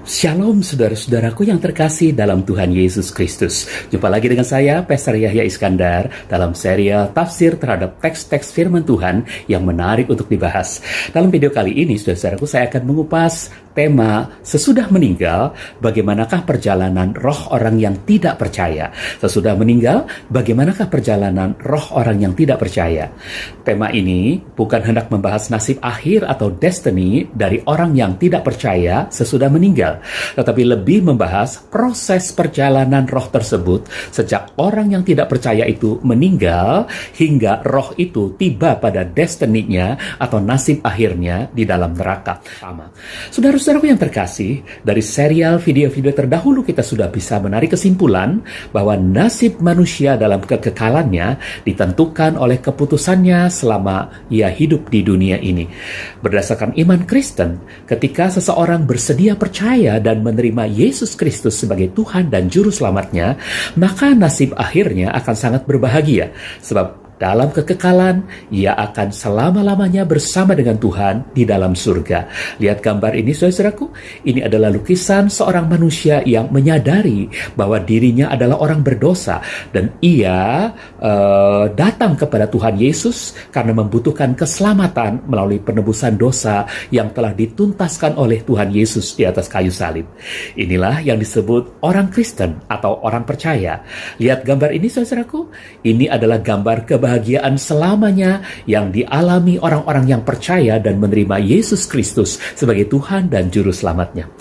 Shalom saudara-saudaraku yang terkasih dalam Tuhan Yesus Kristus. Jumpa lagi dengan saya, Pastor Yahya Iskandar, dalam serial tafsir terhadap teks-teks firman Tuhan yang menarik untuk dibahas. Dalam video kali ini, saudara-saudaraku, saya akan mengupas tema sesudah meninggal, bagaimanakah perjalanan roh orang yang tidak percaya. Sesudah meninggal, bagaimanakah perjalanan roh orang yang tidak percaya. Tema ini bukan hendak membahas nasib akhir atau destiny dari orang yang tidak percaya sesudah meninggal, tetapi lebih membahas proses perjalanan roh tersebut sejak orang yang tidak percaya itu meninggal hingga roh itu tiba pada destiny-nya atau nasib akhirnya di dalam neraka. Saudara-saudaraku yang terkasih, dari serial video-video terdahulu kita sudah bisa menarik kesimpulan bahwa nasib manusia dalam kekekalannya ditentukan oleh keputusannya selama ia hidup di dunia ini. Berdasarkan iman Kristen, ketika seseorang bersedia percaya dan menerima Yesus Kristus sebagai Tuhan dan Juru Selamatnya, maka nasib akhirnya akan sangat berbahagia. Sebab dalam kekekalan, ia akan selama-lamanya bersama dengan Tuhan di dalam surga. Lihat gambar ini, saudaraku. Ini adalah lukisan seorang manusia yang menyadari bahwa dirinya adalah orang berdosa. Dan ia datang kepada Tuhan Yesus karena membutuhkan keselamatan melalui penebusan dosa yang telah dituntaskan oleh Tuhan Yesus di atas kayu salib. Inilah yang disebut orang Kristen atau orang percaya. Lihat gambar ini, saudaraku. Ini adalah gambar kebahagiaan selamanya yang dialami orang-orang yang percaya dan menerima Yesus Kristus sebagai Tuhan dan Juru Selamatnya.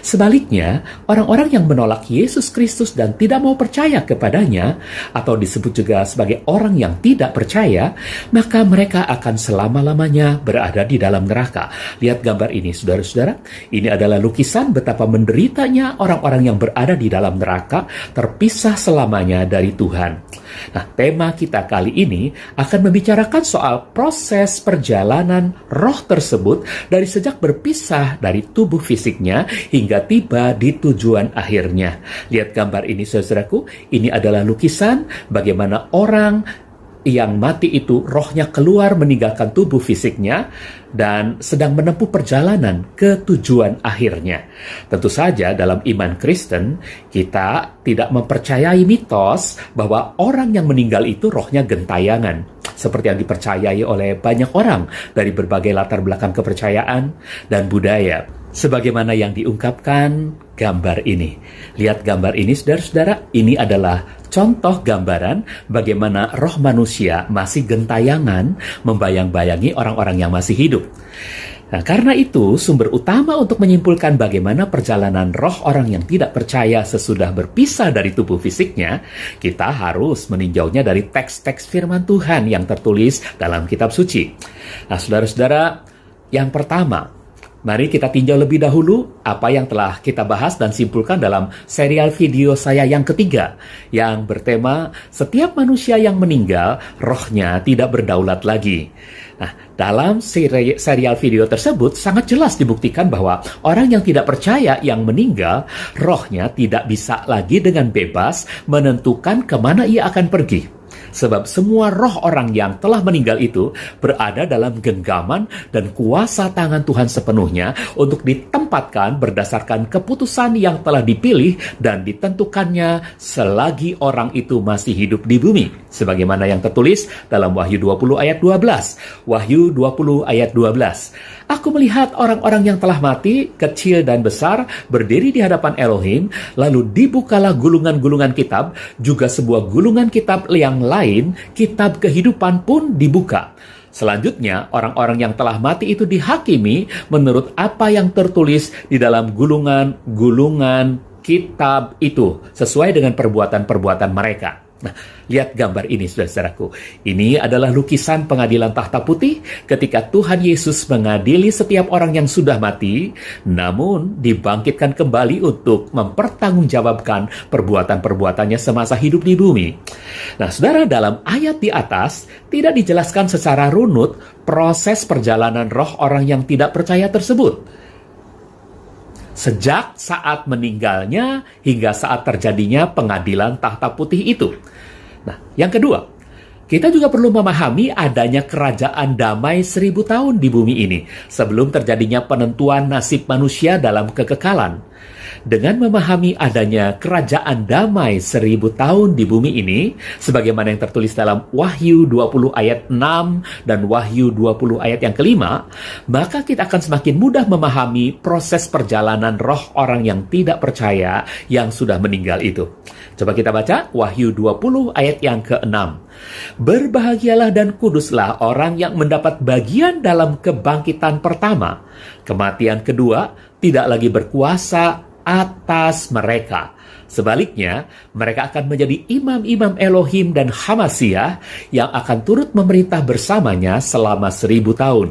Sebaliknya, orang-orang yang menolak Yesus Kristus dan tidak mau percaya kepadanya, atau disebut juga sebagai orang yang tidak percaya, maka mereka akan selama-lamanya berada di dalam neraka. Lihat gambar ini, saudara-saudara. Ini adalah lukisan betapa menderitanya orang-orang yang berada di dalam neraka, terpisah selamanya dari Tuhan. Nah, tema kita kali ini akan membicarakan soal proses perjalanan roh tersebut dari sejak berpisah dari tubuh fisiknya hingga tiba di tujuan akhirnya. Lihat gambar ini, saudaraku. Ini adalah lukisan bagaimana orang yang mati itu rohnya keluar meninggalkan tubuh fisiknya dan sedang menempuh perjalanan ke tujuan akhirnya. Tentu saja dalam iman Kristen kita tidak mempercayai mitos bahwa orang yang meninggal itu rohnya gentayangan, seperti yang dipercayai oleh banyak orang dari berbagai latar belakang kepercayaan dan budaya. Sebagaimana yang diungkapkan gambar ini. Lihat gambar ini, saudara-saudara. Ini adalah contoh gambaran bagaimana roh manusia masih gentayangan membayang-bayangi orang-orang yang masih hidup. Nah, karena itu, sumber utama untuk menyimpulkan bagaimana perjalanan roh orang yang tidak percaya sesudah berpisah dari tubuh fisiknya, kita harus meninjaunya dari teks-teks firman Tuhan yang tertulis dalam kitab suci. Nah, saudara-saudara, yang pertama, mari kita tinjau lebih dahulu apa yang telah kita bahas dan simpulkan dalam serial video saya yang ketiga, yang bertema setiap manusia yang meninggal, rohnya tidak berdaulat lagi. Nah, dalam serial video tersebut sangat jelas dibuktikan bahwa orang yang tidak percaya yang meninggal, rohnya tidak bisa lagi dengan bebas menentukan kemana ia akan pergi. Sebab semua roh orang yang telah meninggal itu berada dalam genggaman dan kuasa tangan Tuhan sepenuhnya untuk ditempatkan berdasarkan keputusan yang telah dipilih dan ditentukannya selagi orang itu masih hidup di bumi. Sebagaimana yang tertulis dalam Wahyu 20 ayat 12. Wahyu 20 ayat 12. Aku melihat orang-orang yang telah mati, kecil dan besar, berdiri di hadapan Elohim, lalu dibukalah gulungan-gulungan kitab, juga sebuah gulungan kitab yang lain, kitab kehidupan pun dibuka. Selanjutnya, orang-orang yang telah mati itu dihakimi menurut apa yang tertulis di dalam gulungan-gulungan kitab itu, sesuai dengan perbuatan-perbuatan mereka. Nah, lihat gambar ini, saudara-saudaraku. Ini adalah lukisan pengadilan tahta putih ketika Tuhan Yesus mengadili setiap orang yang sudah mati, namun dibangkitkan kembali untuk mempertanggungjawabkan perbuatan-perbuatannya semasa hidup di bumi. Nah, saudara, dalam ayat di atas tidak dijelaskan secara runut proses perjalanan roh orang yang tidak percaya tersebut. Sejak saat meninggalnya hingga saat terjadinya pengadilan tahta putih itu. Nah, yang kedua, Kita juga perlu memahami adanya kerajaan damai 1000 tahun di bumi ini sebelum terjadinya penentuan nasib manusia dalam kekekalan. Dengan memahami adanya kerajaan damai 1000 tahun di bumi ini, sebagaimana yang tertulis dalam Wahyu 20 ayat 6 dan Wahyu 20 ayat yang kelima, maka kita akan semakin mudah memahami proses perjalanan roh orang yang tidak percaya yang sudah meninggal itu. Coba kita baca Wahyu 20 ayat yang ke-6. Berbahagialah dan kuduslah orang yang mendapat bagian dalam kebangkitan pertama. Kematian kedua tidak lagi berkuasa atas mereka. Sebaliknya, mereka akan menjadi imam-imam Elohim dan Hamasiah yang akan turut memerintah bersamanya selama 1000 tahun.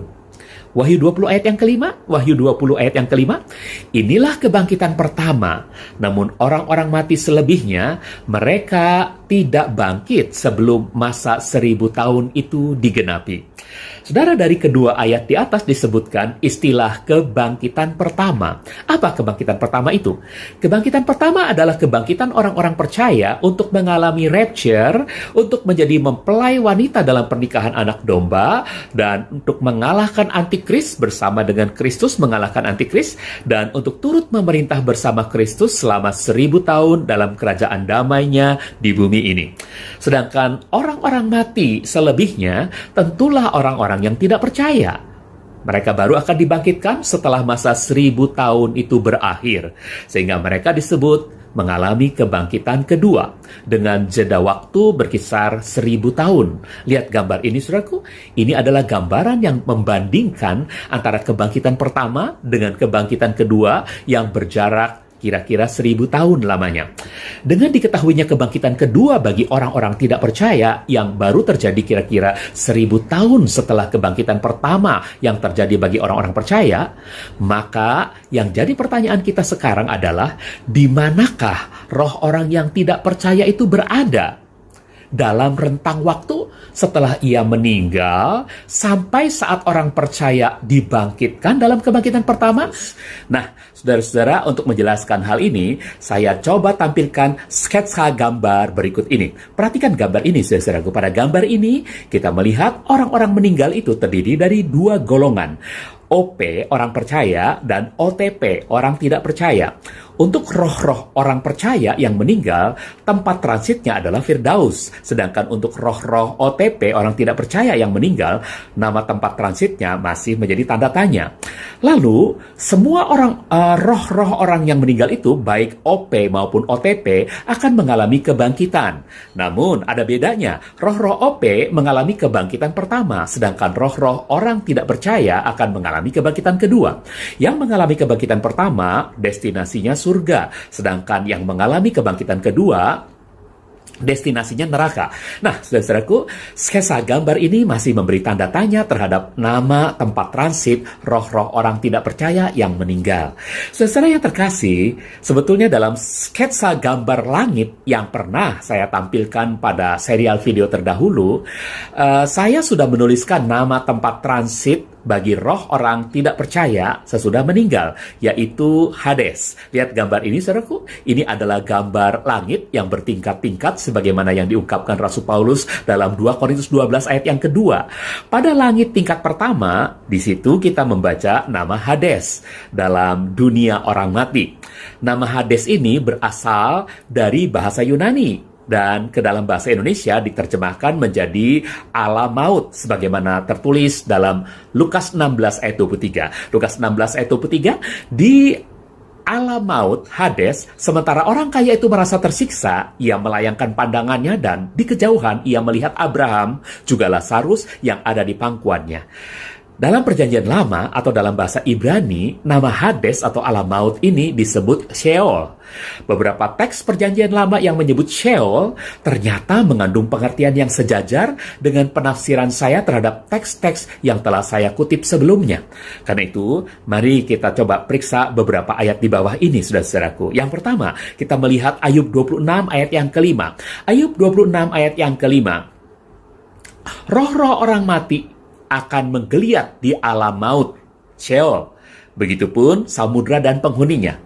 Wahyu 20 ayat yang kelima, Wahyu 20 ayat yang kelima, inilah kebangkitan pertama. Namun orang-orang mati selebihnya, mereka tidak bangkit sebelum masa 1000 tahun itu digenapi. Saudara, dari kedua ayat di atas disebutkan istilah kebangkitan pertama. Apa kebangkitan pertama itu? Kebangkitan pertama adalah kebangkitan orang-orang percaya untuk mengalami rapture, untuk menjadi mempelai wanita dalam pernikahan anak domba, dan untuk mengalahkan antikris bersama dengan Kristus mengalahkan antikris, dan untuk turut memerintah bersama Kristus selama 1000 tahun dalam kerajaan damainya di bumi ini. Sedangkan orang-orang mati selebihnya tentulah orang-orang yang tidak percaya. Mereka baru akan dibangkitkan setelah masa 1000 tahun itu berakhir. Sehingga mereka disebut mengalami kebangkitan kedua dengan jeda waktu berkisar 1000 tahun. Lihat gambar ini, saudaraku. Ini adalah gambaran yang membandingkan antara kebangkitan pertama dengan kebangkitan kedua yang berjarak kira-kira 1000 tahun lamanya. Dengan diketahuinya kebangkitan kedua bagi orang-orang tidak percaya yang baru terjadi kira-kira 1000 tahun setelah kebangkitan pertama yang terjadi bagi orang-orang percaya, maka yang jadi pertanyaan kita sekarang adalah, di manakah roh orang yang tidak percaya itu berada? Dalam rentang waktu setelah ia meninggal sampai saat orang percaya dibangkitkan dalam kebangkitan pertama. Nah, saudara-saudara, untuk menjelaskan hal ini, saya coba tampilkan sketsa gambar berikut ini. Perhatikan gambar ini, saudara-saudaraku. Pada gambar ini, kita melihat orang-orang meninggal itu terdiri dari dua golongan. OP, orang percaya, dan OTP, orang tidak percaya. Untuk roh-roh orang percaya yang meninggal, tempat transitnya adalah Firdaus. Sedangkan untuk roh-roh OTP, orang tidak percaya yang meninggal, nama tempat transitnya masih menjadi tanda tanya. Lalu, semua roh-roh orang yang meninggal itu, baik OP maupun OTP, akan mengalami kebangkitan. Namun, ada bedanya. Roh-roh OP mengalami kebangkitan pertama, sedangkan roh-roh orang tidak percaya akan mengalami kebangkitan kedua. Yang mengalami kebangkitan pertama, destinasinya surga, sedangkan yang mengalami kebangkitan kedua, destinasinya neraka. Nah, saudara-saudaraku, sketsa gambar ini masih memberi tanda tanya terhadap nama tempat transit roh-roh orang tidak percaya yang meninggal. Saudara yang terkasih, sebetulnya dalam sketsa gambar langit yang pernah saya tampilkan pada serial video terdahulu, saya sudah menuliskan nama tempat transit bagi roh orang tidak percaya sesudah meninggal, yaitu Hades. Lihat gambar ini, saudaraku. Ini adalah gambar langit yang bertingkat-tingkat sebagaimana yang diungkapkan Rasul Paulus dalam 2 Korintus 12 ayat yang kedua. Pada langit tingkat pertama, di situ kita membaca nama Hades dalam dunia orang mati. Nama Hades ini berasal dari bahasa Yunani, dan ke dalam bahasa Indonesia diterjemahkan menjadi alam maut sebagaimana tertulis dalam Lukas 16 ayat 23. Lukas 16 ayat 23, di alam maut, Hades, sementara orang kaya itu merasa tersiksa, ia melayangkan pandangannya dan di kejauhan ia melihat Abraham, juga Lazarus yang ada di pangkuannya. Dalam perjanjian lama atau dalam bahasa Ibrani, nama Hades atau alam maut ini disebut Sheol. Beberapa teks perjanjian lama yang menyebut Sheol ternyata mengandung pengertian yang sejajar dengan penafsiran saya terhadap teks-teks yang telah saya kutip sebelumnya. Karena itu, mari kita coba periksa beberapa ayat di bawah ini, saudara-saudaraku. Yang pertama, kita melihat Ayub 26 ayat yang kelima. Ayub 26 ayat yang kelima. Roh-roh orang mati akan menggeliat di alam maut, Sheol. Begitupun samudra dan penghuninya.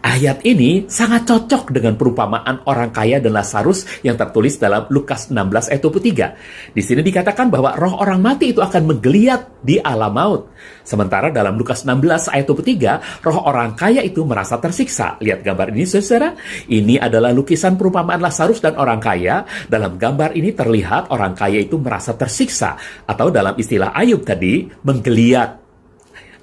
Ayat ini sangat cocok dengan perumpamaan orang kaya dan Lazarus yang tertulis dalam Lukas 16 ayat 23. Di sini dikatakan bahwa roh orang mati itu akan menggeliat di alam maut. Sementara dalam Lukas 16 ayat 23, roh orang kaya itu merasa tersiksa. Lihat gambar ini, saudara. Ini adalah lukisan perumpamaan Lazarus dan orang kaya. Dalam gambar ini terlihat orang kaya itu merasa tersiksa, atau dalam istilah Ayub tadi, menggeliat.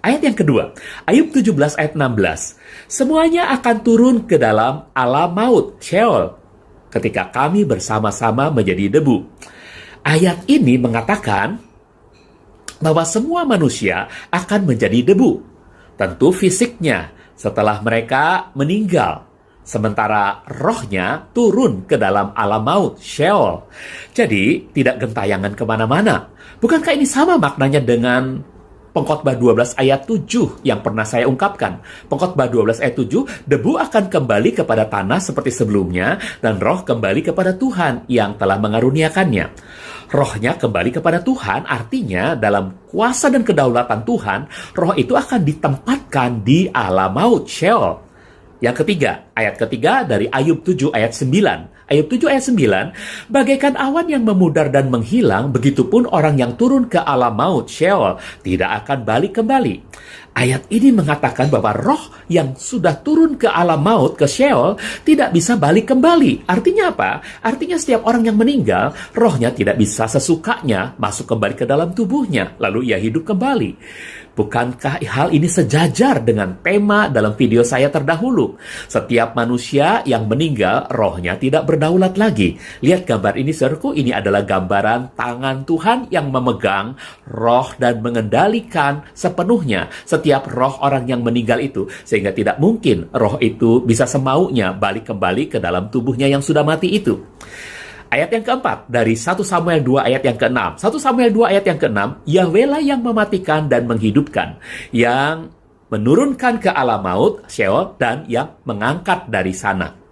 Ayat yang kedua, Ayub 17 ayat 16. Semuanya akan turun ke dalam alam maut, Sheol, ketika kami bersama-sama menjadi debu. Ayat ini mengatakan bahwa semua manusia akan menjadi debu. Tentu fisiknya setelah mereka meninggal. Sementara rohnya turun ke dalam alam maut, Sheol. Jadi tidak gentayangan kemana-mana. Bukankah ini sama maknanya dengan Pengkhotbah 12 ayat 7 yang pernah saya ungkapkan? Pengkhotbah 12 ayat 7, debu akan kembali kepada tanah seperti sebelumnya, dan roh kembali kepada Tuhan yang telah mengaruniakannya. Rohnya kembali kepada Tuhan, artinya dalam kuasa dan kedaulatan Tuhan, roh itu akan ditempatkan di alam maut, Sheol. Yang ketiga, ayat ketiga dari Ayub 7 ayat 9. Ayub 7 ayat 9, bagaikan awan yang memudar dan menghilang, begitupun orang yang turun ke alam maut, Sheol, tidak akan balik kembali. Ayat ini mengatakan bahwa roh yang sudah turun ke alam maut, ke Sheol, tidak bisa balik kembali. Artinya apa? Artinya setiap orang yang meninggal, rohnya tidak bisa sesukanya masuk kembali ke dalam tubuhnya, lalu ia hidup kembali. Bukankah hal ini sejajar dengan tema dalam video saya terdahulu? Setiap manusia yang meninggal, rohnya tidak berdaulat lagi. Lihat gambar ini, saudaraku. Ini adalah gambaran tangan Tuhan yang memegang roh dan mengendalikan sepenuhnya setiap roh orang yang meninggal itu. Sehingga tidak mungkin roh itu bisa semaunya balik kembali ke dalam tubuhnya yang sudah mati itu. Ayat yang keempat, dari 1 Samuel 2 ayat yang ke-6. 1 Samuel 2 ayat yang ke-6, Yahweh-lah yang mematikan dan menghidupkan, yang menurunkan ke alam maut, Sheol, dan yang mengangkat dari sana.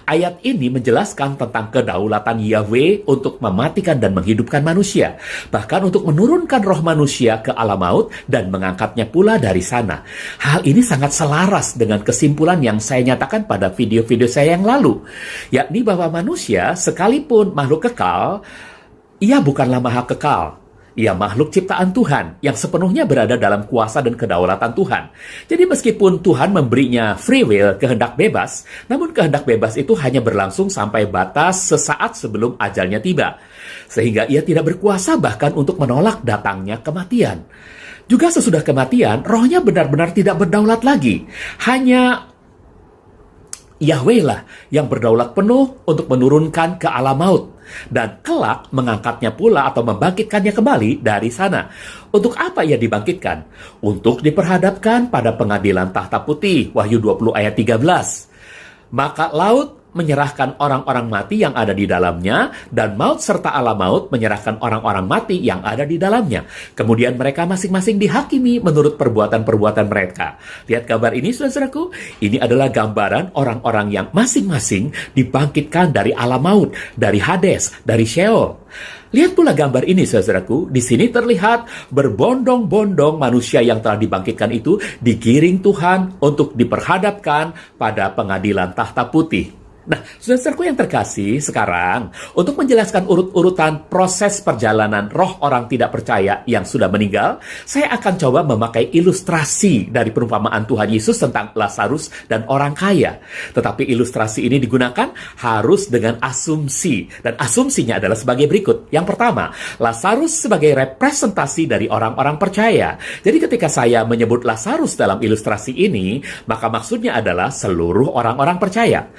Ayat ini menjelaskan tentang kedaulatan Yahweh untuk mematikan dan menghidupkan manusia, bahkan untuk menurunkan roh manusia ke alam maut dan mengangkatnya pula dari sana. Hal ini sangat selaras dengan kesimpulan yang saya nyatakan pada video-video saya yang lalu, yakni bahwa manusia sekalipun makhluk kekal, ia bukanlah maha kekal. Ia makhluk ciptaan Tuhan yang sepenuhnya berada dalam kuasa dan kedaulatan Tuhan. Jadi meskipun Tuhan memberinya free will, kehendak bebas, namun kehendak bebas itu hanya berlangsung sampai batas sesaat sebelum ajalnya tiba. Sehingga ia tidak berkuasa bahkan untuk menolak datangnya kematian. Juga sesudah kematian, rohnya benar-benar tidak berdaulat lagi. Hanya Yahweh lah yang berdaulat penuh untuk menurunkan ke alam maut dan kelak mengangkatnya pula atau membangkitkannya kembali dari sana. Untuk apa ia dibangkitkan? Untuk diperhadapkan pada pengadilan tahta putih, Wahyu 20 ayat 13. Maka laut menyerahkan orang-orang mati yang ada di dalamnya, dan maut serta alam maut menyerahkan orang-orang mati yang ada di dalamnya. Kemudian mereka masing-masing dihakimi menurut perbuatan-perbuatan mereka. Lihat gambar ini, saudaraku. Ini adalah gambaran orang-orang yang masing-masing dibangkitkan dari alam maut, dari Hades, dari Sheol. Lihat pula gambar ini, saudaraku. Di sini terlihat berbondong-bondong manusia yang telah dibangkitkan itu digiring Tuhan untuk diperhadapkan pada pengadilan tahta putih. Nah, saudaraku yang terkasih, sekarang untuk menjelaskan urut-urutan proses perjalanan roh orang tidak percaya yang sudah meninggal, saya akan coba memakai ilustrasi dari perumpamaan Tuhan Yesus tentang Lazarus dan orang kaya. Tetapi ilustrasi ini digunakan harus dengan asumsi, dan asumsinya adalah sebagai berikut. Yang pertama, Lazarus sebagai representasi dari orang-orang percaya. Jadi ketika saya menyebut Lazarus dalam ilustrasi ini, maka maksudnya adalah seluruh orang-orang percaya.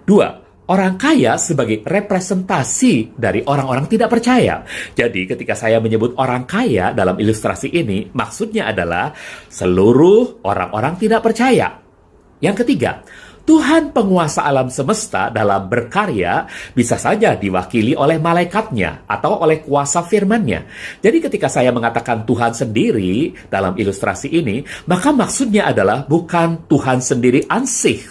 2. Orang kaya sebagai representasi dari orang-orang tidak percaya. Jadi ketika saya menyebut orang kaya dalam ilustrasi ini, maksudnya adalah seluruh orang-orang tidak percaya. Yang ketiga, Tuhan penguasa alam semesta dalam berkarya bisa saja diwakili oleh malaikatnya atau oleh kuasa firman-Nya. Jadi ketika saya mengatakan Tuhan sendiri dalam ilustrasi ini, maka maksudnya adalah bukan Tuhan sendiri ansih,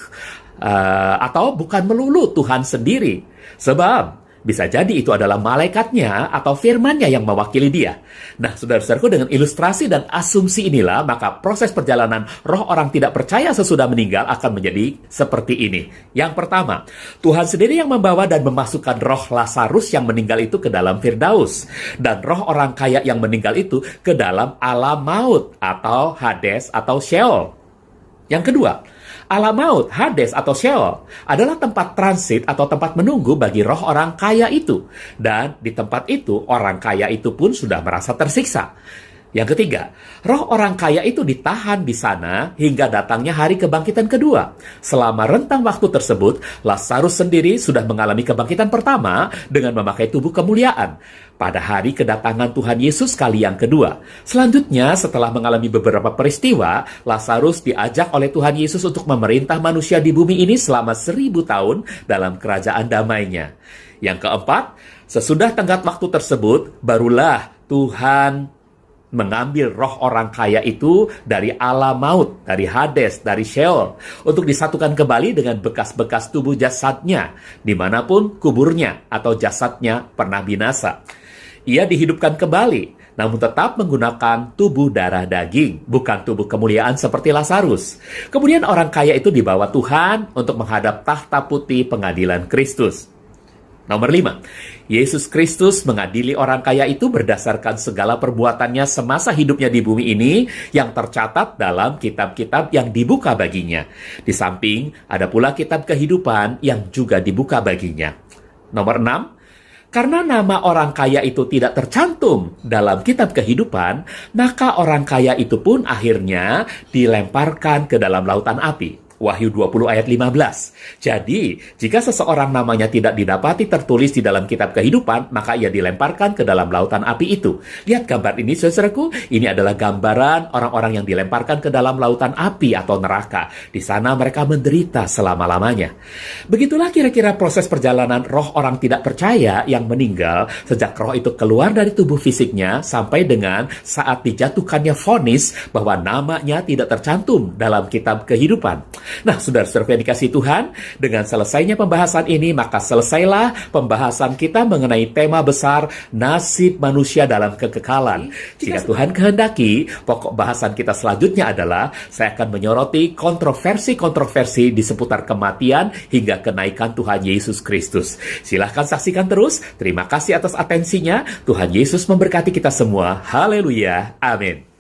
atau bukan melulu Tuhan sendiri. Sebab Bisa jadi itu adalah malaikatnya atau firman-Nya yang mewakili dia. Nah, saudara-saudaraku, dengan ilustrasi dan asumsi inilah, maka proses perjalanan roh orang tidak percaya sesudah meninggal akan menjadi seperti ini. Yang pertama, Tuhan sendiri yang membawa dan memasukkan roh Lazarus yang meninggal itu ke dalam Firdaus. Dan roh orang kaya yang meninggal itu ke dalam alam maut atau Hades atau Sheol. Yang kedua, alam maut, Hades atau Sheol adalah tempat transit atau tempat menunggu bagi roh orang kaya itu. Dan di tempat itu, orang kaya itu pun sudah merasa tersiksa. Yang ketiga, roh orang kaya itu ditahan di sana hingga datangnya hari kebangkitan kedua. Selama rentang waktu tersebut, Lazarus sendiri sudah mengalami kebangkitan pertama dengan memakai tubuh kemuliaan pada hari kedatangan Tuhan Yesus kali yang kedua. Selanjutnya, setelah mengalami beberapa peristiwa, Lazarus diajak oleh Tuhan Yesus untuk memerintah manusia di bumi ini selama 1000 tahun dalam kerajaan damainya. Yang keempat, sesudah tenggat waktu tersebut, barulah Tuhan mengambil roh orang kaya itu dari alam maut, dari Hades, dari Sheol, untuk disatukan kembali dengan bekas-bekas tubuh jasadnya, dimanapun kuburnya atau jasadnya pernah binasa. Ia dihidupkan kembali, namun tetap menggunakan tubuh darah daging, bukan tubuh kemuliaan seperti Lazarus. Kemudian orang kaya itu dibawa Tuhan untuk menghadap tahta putih pengadilan Kristus. Nomor 5, Yesus Kristus mengadili orang kaya itu berdasarkan segala perbuatannya semasa hidupnya di bumi ini yang tercatat dalam kitab-kitab yang dibuka baginya. Di samping, ada pula kitab kehidupan yang juga dibuka baginya. Nomor 6, karena nama orang kaya itu tidak tercantum dalam kitab kehidupan, maka orang kaya itu pun akhirnya dilemparkan ke dalam lautan api. Wahyu 20 ayat 15. Jadi, jika seseorang namanya tidak didapati tertulis di dalam kitab kehidupan, maka ia dilemparkan ke dalam lautan api itu. Lihat gambar ini, saudaraku. Ini adalah gambaran orang-orang yang dilemparkan ke dalam lautan api atau neraka. Di sana mereka menderita selama-lamanya. Begitulah kira-kira proses perjalanan roh orang tidak percaya yang meninggal sejak roh itu keluar dari tubuh fisiknya sampai dengan saat dijatuhkannya vonis bahwa namanya tidak tercantum dalam kitab kehidupan. Nah, saudara-saudara yang dikasihi Tuhan, dengan selesainya pembahasan ini, maka selesailah pembahasan kita mengenai tema besar nasib manusia dalam kekekalan. Jika Tuhan kehendaki, pokok bahasan kita selanjutnya adalah saya akan menyoroti kontroversi-kontroversi di seputar kematian hingga kenaikan Tuhan Yesus Kristus. Silahkan saksikan terus. Terima kasih atas atensinya. Tuhan Yesus memberkati kita semua. Haleluya. Amin.